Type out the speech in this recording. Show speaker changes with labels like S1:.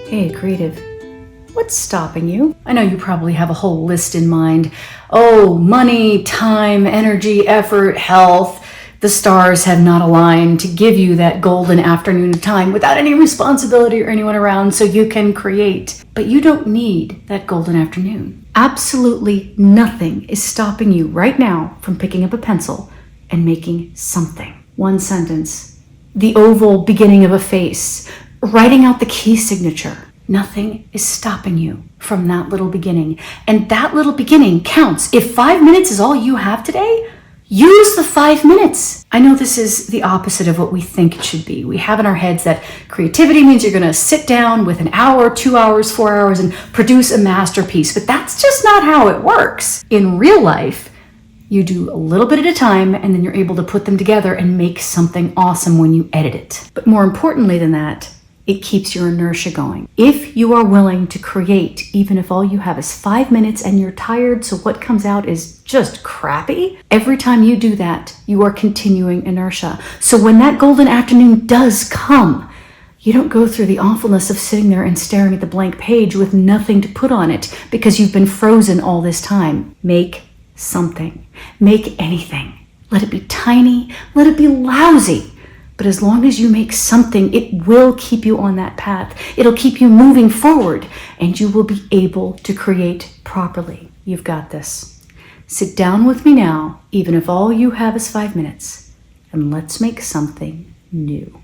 S1: Hey, creative. What's stopping you? I know you probably have a whole list in mind. Oh, money, time, energy, effort, health. The stars have not aligned to give you that golden afternoon of time without any responsibility or anyone around so you can create. But you don't need that golden afternoon. Absolutely nothing is stopping you right now from picking up a pencil and making something. One sentence. The oval beginning of a face. Writing out the key signature. Nothing is stopping you from that little beginning. And that little beginning counts. If 5 minutes is all you have today, use the 5 minutes. I know this is the opposite of what we think it should be. We have in our heads that creativity means you're going to sit down with an hour, 2 hours, 4 hours and produce a masterpiece. But that's just not how it works. In real life, you do a little bit at a time and then you're able to put them together and make something awesome when you edit it. But more importantly than that, it keeps your inertia going. If you are willing to create, even if all you have is 5 minutes and you're tired, so what comes out is just crappy, every time you do that, you are continuing inertia. So when that golden afternoon does come, you don't go through the awfulness of sitting there and staring at the blank page with nothing to put on it because you've been frozen all this time. Make something. Make anything. Let it be tiny. Let it be lousy. But as long as you make something, it will keep you on that path. It'll keep you moving forward, and you will be able to create properly. You've got this. Sit down with me now, even if all you have is 5 minutes, and let's make something new.